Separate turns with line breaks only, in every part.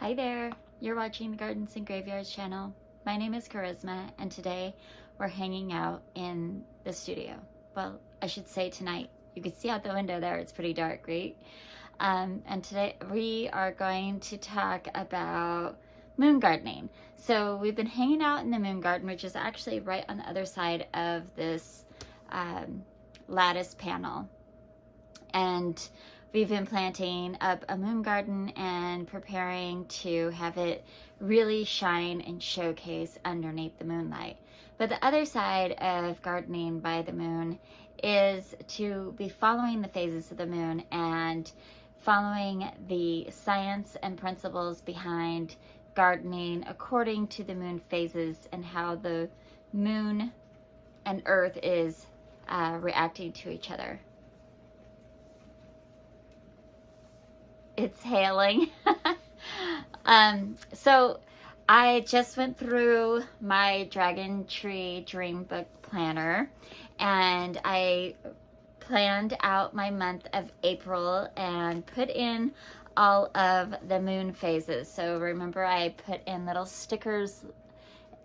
Hi there, you're watching the Gardens and Graveyards channel. My name is Charisma, and today we're hanging out in the studio. Well, I should say tonight. You can see out the window there, it's pretty dark, right? And today we are going to talk about moon gardening. So we've been hanging out in the moon garden, which is actually right on the other side of this lattice panel. And we've been planting up a moon garden and preparing to have it really shine and showcase underneath the moonlight. But the other side of gardening by the moon is to be following the phases of the moon and following the science and principles behind gardening according to the moon phases and how the moon and earth is reacting to each other. It's hailing. So I just went through my Dragon Tree Dream Book Planner, and I planned out my month of April and put in all of the moon phases. So remember, I put in little stickers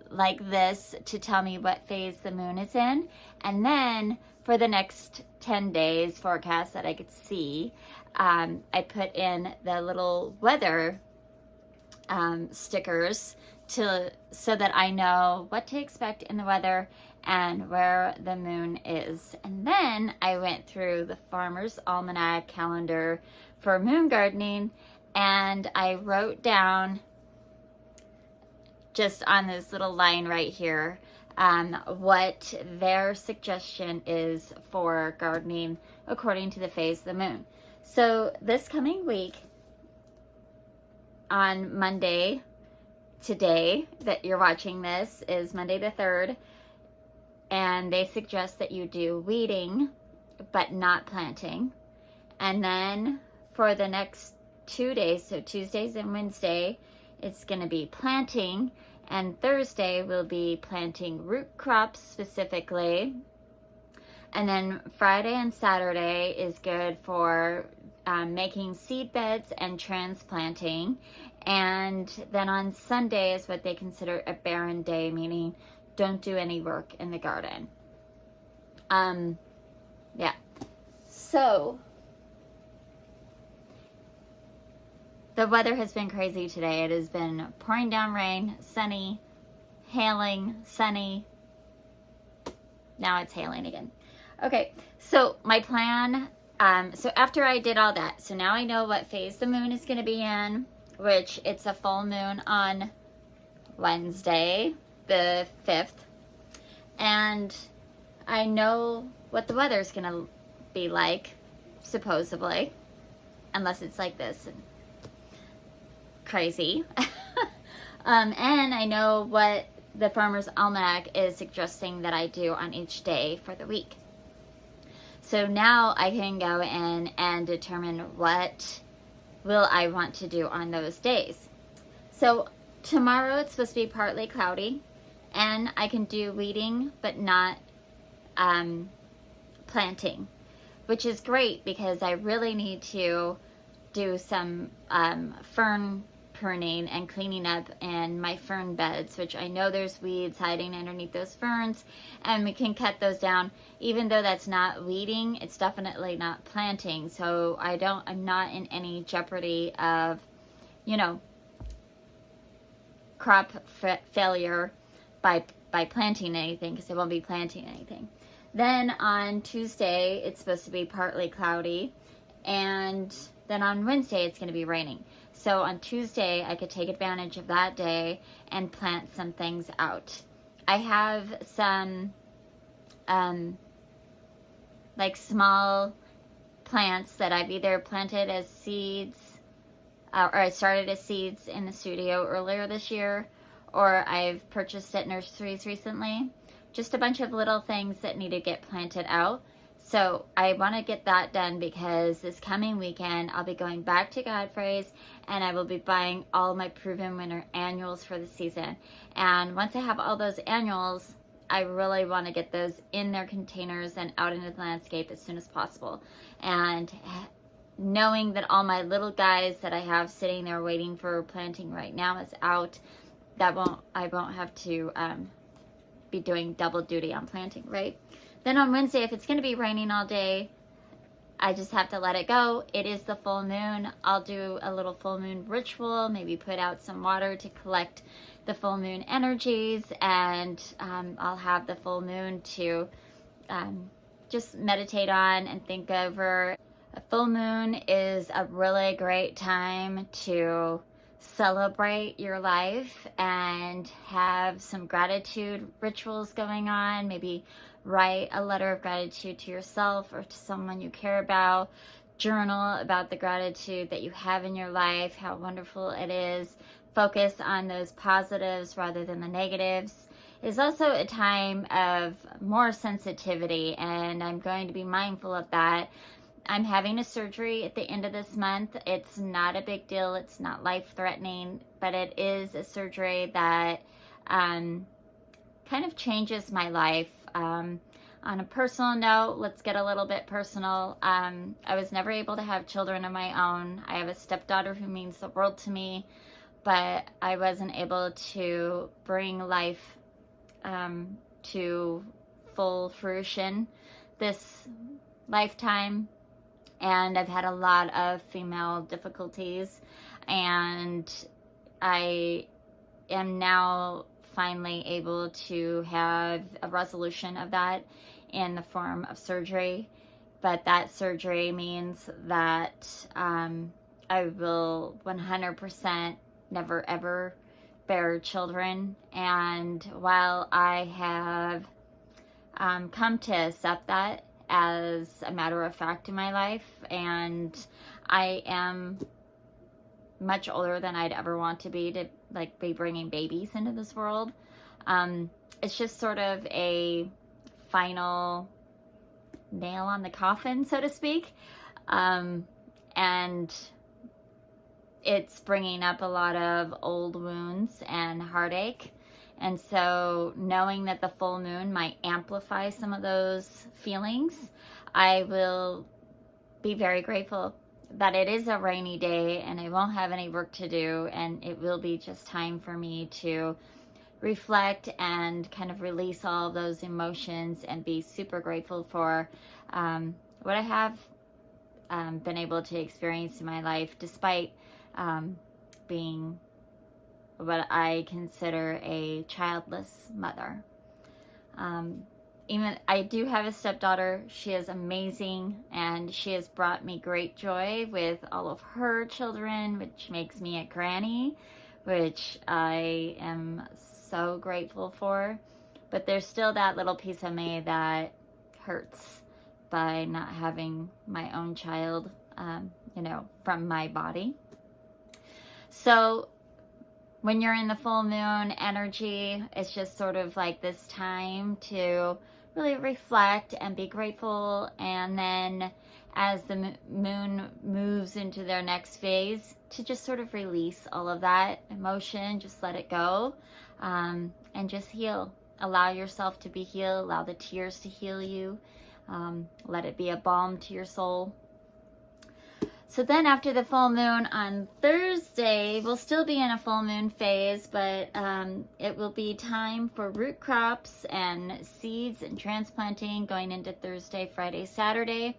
like this to tell me what phase the moon is in, and then for the next 10 days forecast that I could see, I put in the little weather stickers so that I know what to expect in the weather and where the moon is. And then I went through the Farmer's Almanac calendar for moon gardening, and I wrote down just on this little line right here what their suggestion is for gardening according to the phase of the moon. So this coming week, on Monday, today that you're watching this is Monday the 3rd, and they suggest that you do weeding but not planting. And then for the next 2 days, so Tuesdays and Wednesday, it's going to be planting, and Thursday will be planting root crops specifically. And then Friday and Saturday is good for making seed beds and transplanting. And then on Sunday is what they consider a barren day, meaning don't do any work in the garden. Yeah. So the weather has been crazy today. It has been pouring down rain, sunny, hailing, sunny. Now it's hailing again. Okay, so my plan, so after I did all that, so now I know what phase the moon is going to be in, which it's a full moon on Wednesday, the 5th. And I know what the weather is going to be like, supposedly, unless it's like this and crazy. And I know what the Farmer's Almanac is suggesting that I do on each day for the week. So now I can go in and determine what will I want to do on those days. So tomorrow it's supposed to be partly cloudy, and I can do weeding but not planting, which is great because I really need to do some fern pruning and cleaning up in my fern beds, which I know there's weeds hiding underneath those ferns, and we can cut those down. Even though that's not weeding, it's definitely not planting, so I'm not in any jeopardy of, crop failure by planting anything, because I won't be planting anything. Then on Tuesday it's supposed to be partly cloudy, and then on Wednesday it's going to be raining. So on Tuesday, I could take advantage of that day and plant some things out. I have some like small plants that I've either planted as seeds, or I started as seeds in the studio earlier this year, or I've purchased at nurseries recently. Just a bunch of little things that need to get planted out. So I want to get that done because this coming weekend I'll be going back to Godfrey's, and I will be buying all my Proven Winner annuals for the season. And once I have all those annuals, I really want to get those in their containers and out into the landscape as soon as possible. And knowing that all my little guys that I have sitting there waiting for planting right now is out, I won't have to be doing double duty on planting, right? Then on Wednesday, if it's going to be raining all day, I just have to let it go. It is the full moon. I'll do a little full moon ritual, maybe put out some water to collect the full moon energies, and I'll have the full moon to just meditate on and think over. A full moon is a really great time to celebrate your life and have some gratitude rituals going on. Maybe write a letter of gratitude to yourself or to someone you care about. Journal about the gratitude that you have in your life, how wonderful it is. Focus on those positives rather than the negatives. It's also a time of more sensitivity, and I'm going to be mindful of that. I'm having a surgery at the end of this month. It's not a big deal. It's not life-threatening, but it is a surgery that kind of changes my life. On a personal note, let's get a little bit personal. I was never able to have children of my own. I have a stepdaughter who means the world to me, but I wasn't able to bring life to full fruition this lifetime. And I've had a lot of female difficulties, and I am now finally able to have a resolution of that in the form of surgery. But that surgery means that I will 100% never ever bear children. And while I have come to accept that as a matter of fact in my life, and I am much older than I'd ever want to be bringing babies into this world. It's just sort of a final nail on the coffin, so to speak. And it's bringing up a lot of old wounds and heartache. And so knowing that the full moon might amplify some of those feelings, I will be very grateful that it is a rainy day and I won't have any work to do, and it will be just time for me to reflect and kind of release all of those emotions and be super grateful for what I have been able to experience in my life, despite being what I consider a childless mother. Even I do have a stepdaughter. She is amazing, and she has brought me great joy with all of her children, which makes me a granny, which I am so grateful for. But there's still that little piece of me that hurts by not having my own child, from my body. So when you're in the full moon energy, it's just sort of like this time to really reflect and be grateful. And then as the moon moves into their next phase, to just sort of release all of that emotion, just let it go, and just heal. Allow yourself to be healed. Allow the tears to heal you. Let it be a balm to your soul. So then after the full moon on Thursday, we'll still be in a full moon phase, but it will be time for root crops and seeds and transplanting going into Thursday, Friday, Saturday.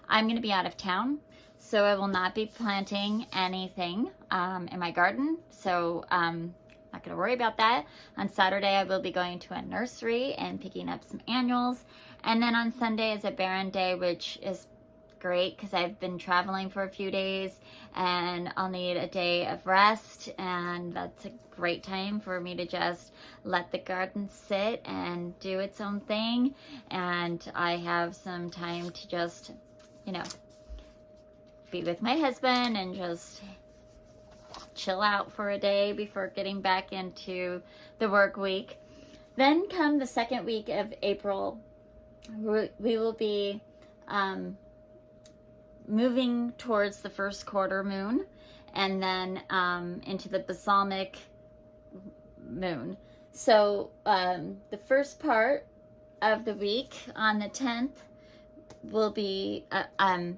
I'm going to be out of town, so I will not be planting anything in my garden. So I'm not going to worry about that. On Saturday, I will be going to a nursery and picking up some annuals. And then on Sunday is a barren day, which is great because I've been traveling for a few days and I'll need a day of rest, and that's a great time for me to just let the garden sit and do its own thing, and I have some time to just be with my husband and just chill out for a day before getting back into the work week. Then come the second week of April, we will be moving towards the first quarter moon, and then into the balsamic moon. So the first part of the week on the 10th, will be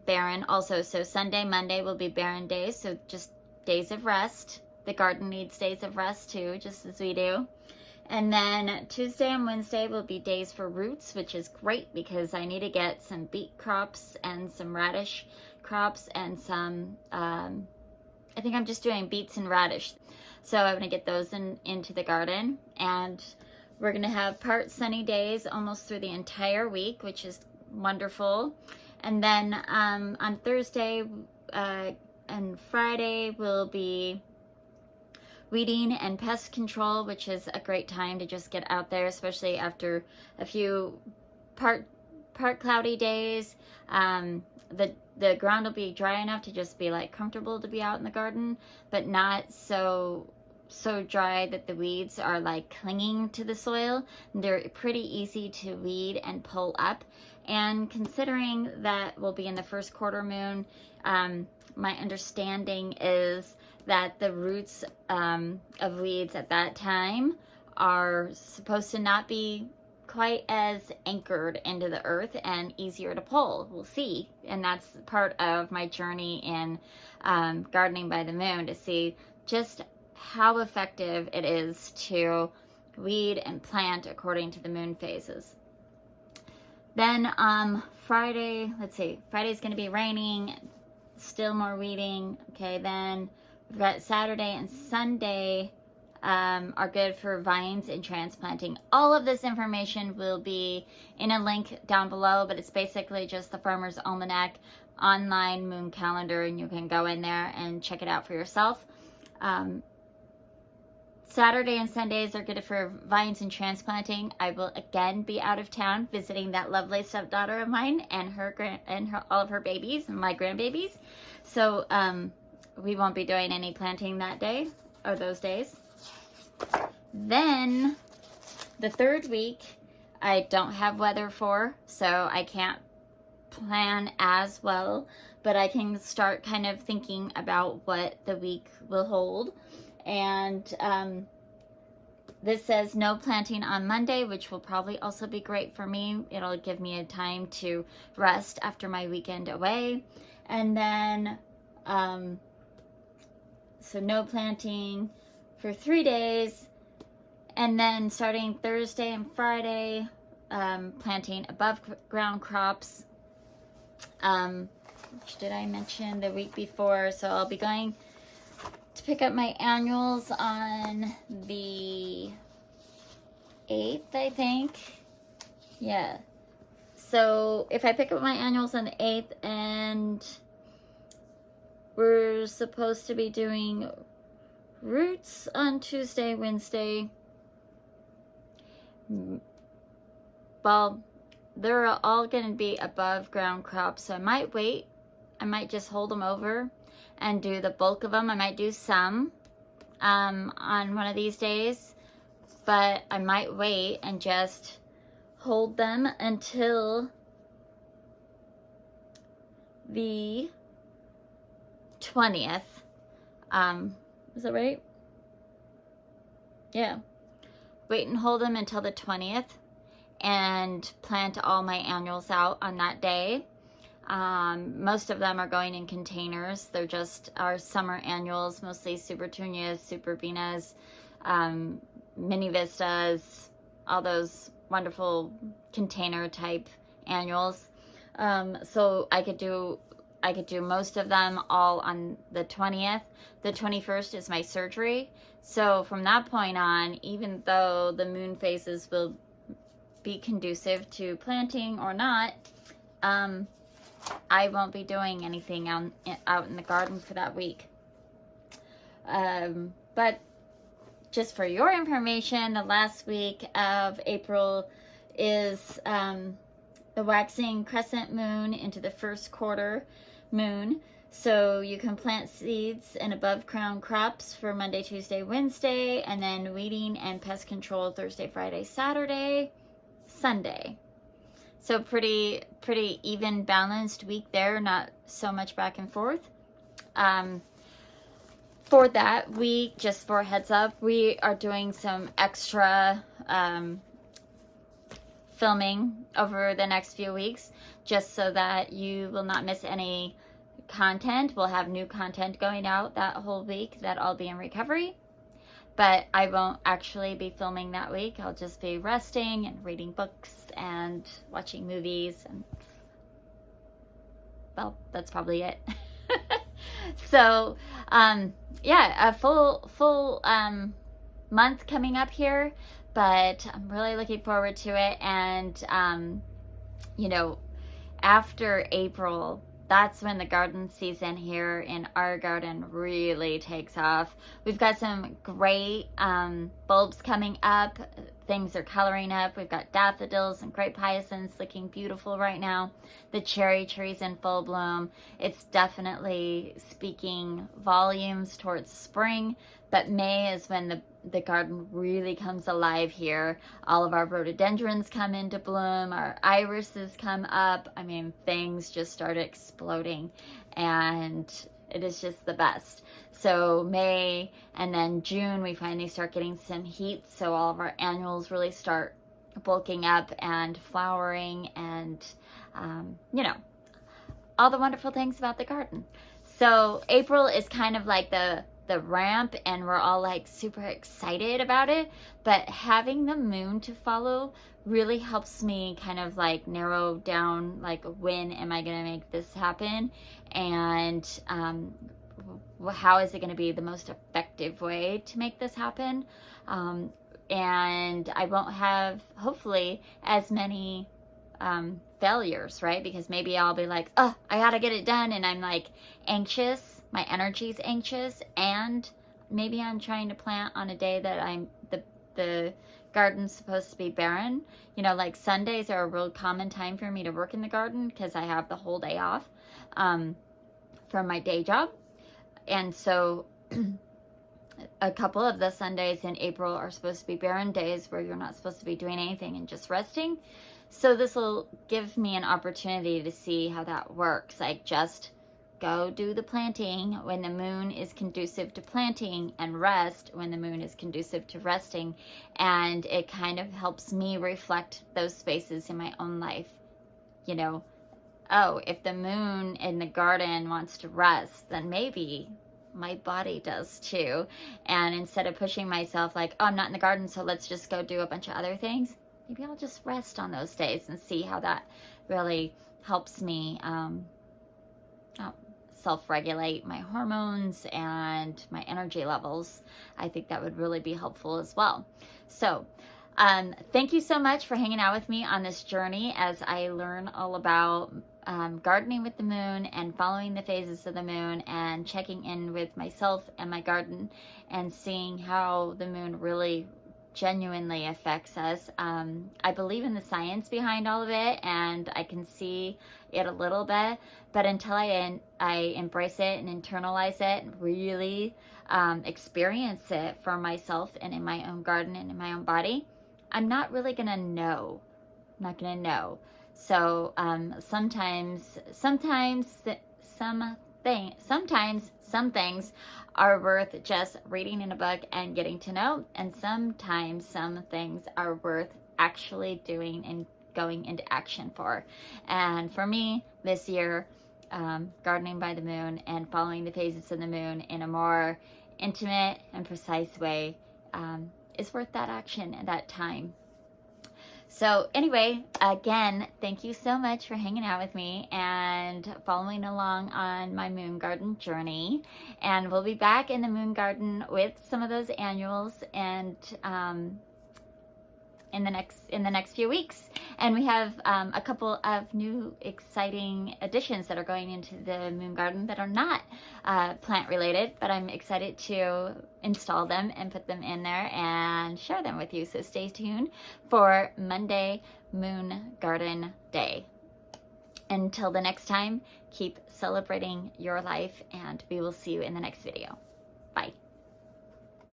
barren also. So Sunday, Monday will be barren days. So just days of rest. The garden needs days of rest too, just as we do. And then Tuesday and Wednesday will be days for roots, which is great because I need to get some beet crops and some radish crops and some, I think I'm just doing beets and radish. So I'm going to get those into the garden. And we're going to have part sunny days almost through the entire week, which is wonderful. And then on Thursday and Friday will be weeding and pest control, which is a great time to just get out there, especially after a few part cloudy days. The ground will be dry enough to just be like comfortable to be out in the garden, but not so dry that the weeds are like clinging to the soil. They're pretty easy to weed and pull up. And considering that we'll be in the first quarter moon, my understanding is that the roots of weeds at that time are supposed to not be quite as anchored into the earth and easier to pull. We'll see. And that's part of my journey in gardening by the moon, to see just how effective it is to weed and plant according to the moon phases. Then Friday, let's see, Friday's going to be raining, still more weeding. Okay, then we've got Saturday and Sunday are good for vines and transplanting. All of this information will be in a link down below, but it's basically just the Farmer's Almanac online moon calendar, and you can go in there and check it out for yourself. Saturday and Sundays are good for vines and transplanting. I will again be out of town visiting that lovely stepdaughter of mine and all of her babies and my grandbabies. So we won't be doing any planting that day or those days. Then the third week I don't have weather for, so I can't plan as well, but I can start kind of thinking about what the week will hold. And this says no planting on Monday, which will probably also be great for me. It'll give me a time to rest after my weekend away. And then, so no planting for 3 days. And then starting Thursday and Friday, planting above ground crops, which did I mention the week before? So I'll be going to pick up my annuals on the 8th, I think. Yeah. So if I pick up my annuals on the 8th, and we're supposed to be doing roots on Tuesday, Wednesday. Well, they're all going to be above ground crops, so I might wait. I might just hold them over and do the bulk of them. I might do some on one of these days, but I might wait and just hold them until the 20th. Is that right? Yeah. Wait and hold them until the 20th and plant all my annuals out on that day. Most of them are going in containers. They're just our summer annuals, mostly Supertunias, Superbinas, Mini Vistas, all those wonderful container type annuals. So I could do most of them all on the 20th. The 21st is my surgery. So from that point on, even though the moon phases will be conducive to planting or not, I won't be doing anything out in the garden for that week. But just for your information, the last week of April is the waxing crescent moon into the first quarter moon. So you can plant seeds and above ground crops for Monday, Tuesday, Wednesday, and then weeding and pest control Thursday, Friday, Saturday, Sunday. So pretty even balanced week there, not so much back and forth. For that week, just for a heads up, we are doing some extra filming over the next few weeks, just so that you will not miss any content. We'll have new content going out that whole week that I'll be in recovery, but I won't actually be filming that week. I'll just be resting and reading books and watching movies, and well, that's probably it. So yeah, a full month coming up here, but I'm really looking forward to it. And you know, after April, that's when the garden season here in our garden really takes off. We've got some great bulbs coming up. Things are coloring up. We've got daffodils and grape hyacinths looking beautiful right now. The cherry trees in full bloom. It's definitely speaking volumes towards spring, but May is when the garden really comes alive here. All of our rhododendrons come into bloom. Our irises come up. I mean, things just start exploding, and it is just the best. So May and then June, we finally start getting some heat. So all of our annuals really start bulking up and flowering, and, you know, all the wonderful things about the garden. So April is kind of like the ramp, and we're all like super excited about it. But having the moon to follow really helps me kind of like narrow down, like, when am I going to make this happen, and how is it going to be the most effective way to make this happen. And I won't have, hopefully, as many failures, right? Because maybe I'll be like, oh, I gotta get it done, and I'm like anxious, my energy's anxious, and maybe I'm trying to plant on a day that the garden's supposed to be barren. You know, like Sundays are a real common time for me to work in the garden because I have the whole day off from my day job. And so a couple of the Sundays in April are supposed to be barren days where you're not supposed to be doing anything and just resting. So this will give me an opportunity to see how that works. Like, just go do the planting when the moon is conducive to planting, and rest when the moon is conducive to resting. And it kind of helps me reflect those spaces in my own life. You know, oh, if the moon in the garden wants to rest, then maybe my body does too. And instead of pushing myself like, oh, I'm not in the garden, so let's just go do a bunch of other things, maybe I'll just rest on those days and see how that really helps me self-regulate my hormones and my energy levels. I think that would really be helpful as well. So thank you so much for hanging out with me on this journey as I learn all about gardening with the moon and following the phases of the moon and checking in with myself and my garden and seeing how the moon really genuinely affects us. I believe in the science behind all of it, and I can see it a little bit, but until I embrace it and internalize it and really experience it for myself and in my own garden and in my own body, I'm not really gonna know. I'm not gonna know. So sometimes some things are worth just reading in a book and getting to know, and sometimes some things are worth actually doing and going into action for. And for me this year, gardening by the moon and following the phases of the moon in a more intimate and precise way is worth that action and that time. So anyway, again, thank you so much for hanging out with me and following along on my moon garden journey. And we'll be back in the moon garden with some of those annuals and in the next few weeks. And we have a couple of new exciting additions that are going into the moon garden that are not plant related, but I'm excited to install them and put them in there and share them with you. So stay tuned for Monday Moon Garden Day. Until the next time, keep celebrating your life, and we will see you in the next video. Bye.